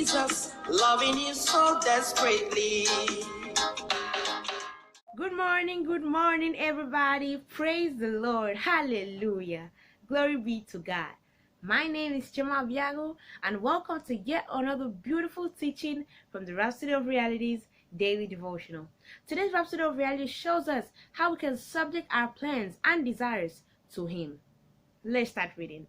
Jesus, loving you so desperately. Good morning, everybody. Praise the Lord. Hallelujah. Glory be to God. My name is Chioma Obiagwu, and welcome to yet another beautiful teaching from the Rhapsody of Realities daily devotional. Today's Rhapsody of Realities shows us how we can subject our plans and desires to Him. Let's start reading.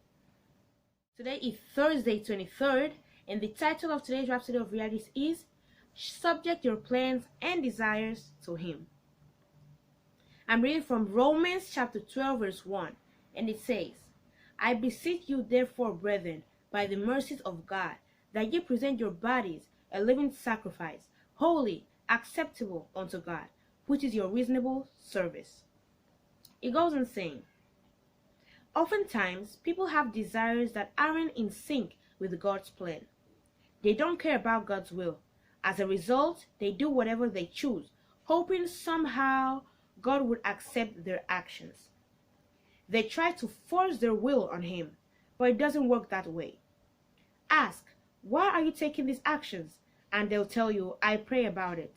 Today is Thursday 23rd, and the title of today's Rhapsody of Realities is Subject Your Plans and Desires to Him. I'm reading from Romans chapter 12 verse 1, and it says, I beseech you therefore, brethren, by the mercies of God, that ye present your bodies a living sacrifice, holy, acceptable unto God, which is your reasonable service. It goes on saying, oftentimes people have desires that aren't in sync with God's plan. They don't care about God's will. As a result, they do whatever they choose, hoping somehow God would accept their actions. They try to force their will on Him, but it doesn't work that way. Ask, why are you taking these actions? And they'll tell you, I pray about it.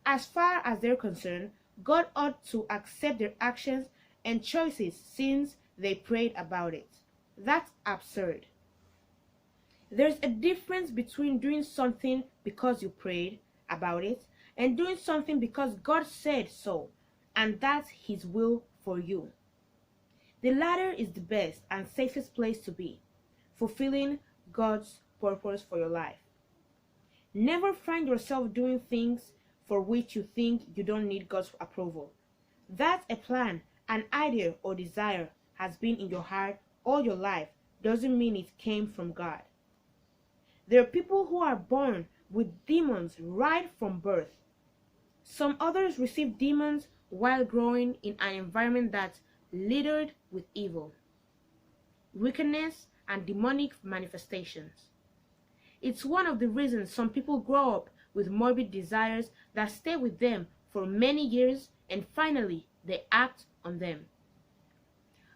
As far as they're concerned, God ought to accept their actions and choices since they prayed about it. That's absurd. There's a difference between doing something because you prayed about it and doing something because God said so, and that's His will for you. The latter is the best and safest place to be, fulfilling God's purpose for your life. Never find yourself doing things for which you think you don't need God's approval. That a plan, an idea, or desire has been in your heart all your life doesn't mean it came from God. There are people who are born with demons right from birth. Some others receive demons while growing in an environment that's littered with evil, wickedness, and demonic manifestations. It's one of the reasons some people grow up with morbid desires that stay with them for many years and finally they act on them.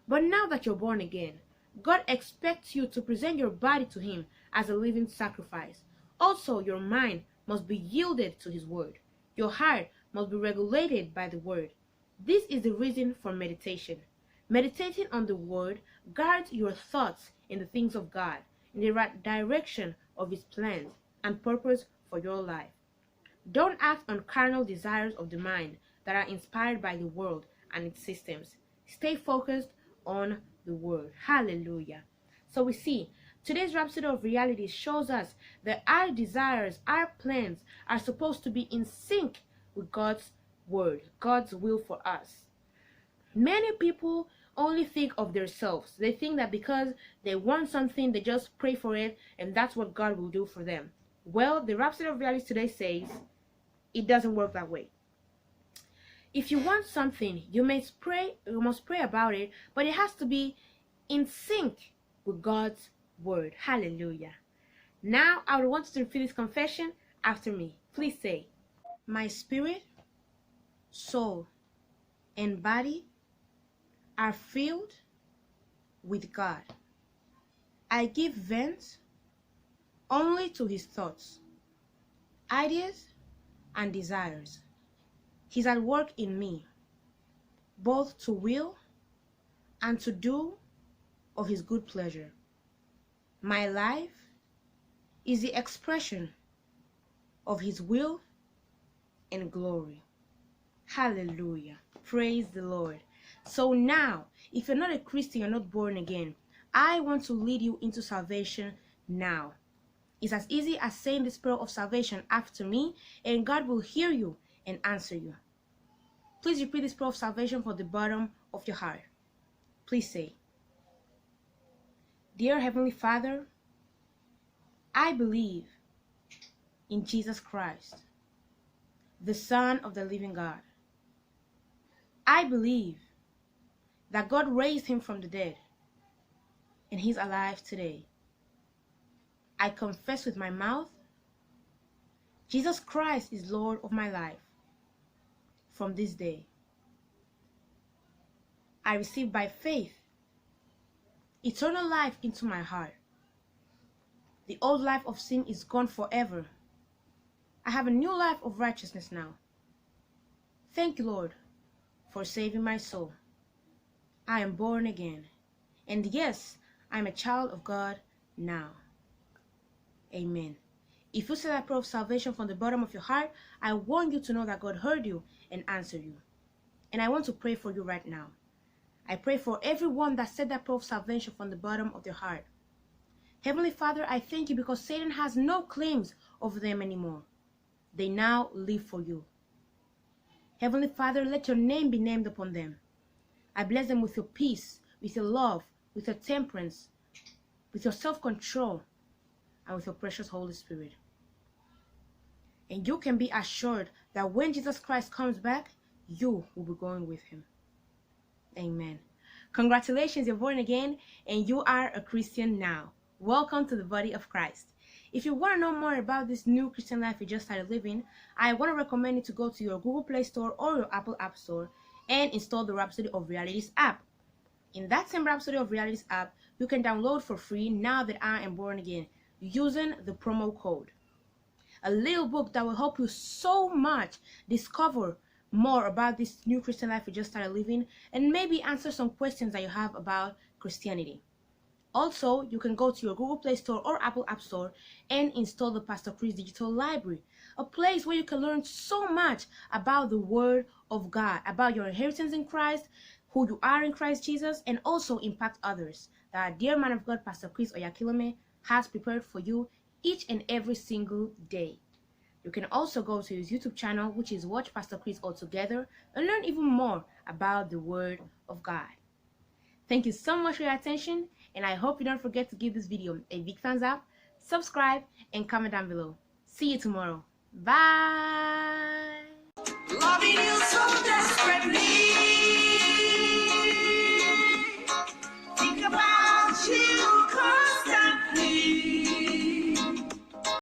But now that you're born again, God expects you to present your body to Him as a living sacrifice. Also, your mind must be yielded to His word. Your heart must be regulated by the word. This is the reason for meditation. Meditating on the word guards your thoughts in the things of God, in the right direction of His plans and purpose for your life. Don't act on carnal desires of the mind that are inspired by the world and its systems. Stay focused on the word. Hallelujah. So we see today's Rhapsody of Realities shows us that our desires, our plans are supposed to be in sync with God's word, God's will for us. Many people only think of themselves. They think that because they want something, they just pray for it, and that's what God will do for them. Well, the Rhapsody of Realities today says it doesn't work that way. If you want something, you must pray about it, but it has to be in sync with God's word. Hallelujah. Now, I would want you to repeat this confession after me. Please say, my spirit, soul, and body are filled with God. I give vent only to His thoughts, ideas, and desires. He's at work in me, both to will and to do of His good pleasure. My life is the expression of His will and glory. Hallelujah. Praise the Lord. So now, if you're not a Christian, you're not born again, I want to lead you into salvation now. It's as easy as saying this prayer of salvation after me, and God will hear you and answer you. Please repeat this prayer of salvation from the bottom of your heart. Please say, Dear Heavenly Father, I believe in Jesus Christ, the Son of the living God. I believe that God raised Him from the dead and He's alive today. I confess with my mouth, Jesus Christ is Lord of my life. From this day, I receive by faith eternal life into my heart. The old life of sin is gone forever. I have a new life of righteousness now. Thank you, Lord, for saving my soul. I am born again. And yes, I am a child of God now. Amen. If you said that prayer of salvation from the bottom of your heart, I want you to know that God heard you and answered you. And I want to pray for you right now. I pray for everyone that said that prayer of salvation from the bottom of their heart. Heavenly Father, I thank you because Satan has no claims over them anymore. They now live for you. Heavenly Father, let your name be named upon them. I bless them with your peace, with your love, with your temperance, with your self-control, and with your precious Holy Spirit. And you can be assured that when Jesus Christ comes back, you will be going with him. Amen. Congratulations, you're born again and you are a Christian now. Welcome to the body of Christ. If you want to know more about this new Christian life you just started living, I want to recommend you to go to your Google Play Store or your Apple App Store and install the Rhapsody of Realities app. In that same Rhapsody of Realities app, you can download for free Now That I Am Born Again using the promo code. A little book that will help you so much discover more about this new Christian life you just started living and maybe answer some questions that you have about Christianity. Also, you can go to your Google Play Store or Apple App Store and install the Pastor Chris Digital Library, a place where you can learn so much about the Word of God, about your inheritance in Christ, who you are in Christ Jesus, and also impact others that our dear man of God, Pastor Chris Oyakhilome, has prepared for you each and every single day. You can also go to his YouTube channel, which is Watch Pastor Chris Altogether, and learn even more about the Word of God. Thank you so much for your attention, and I hope you don't forget to give this video a big thumbs up, subscribe, and comment down below. See you tomorrow. Bye! Loving you so desperately. Think about you.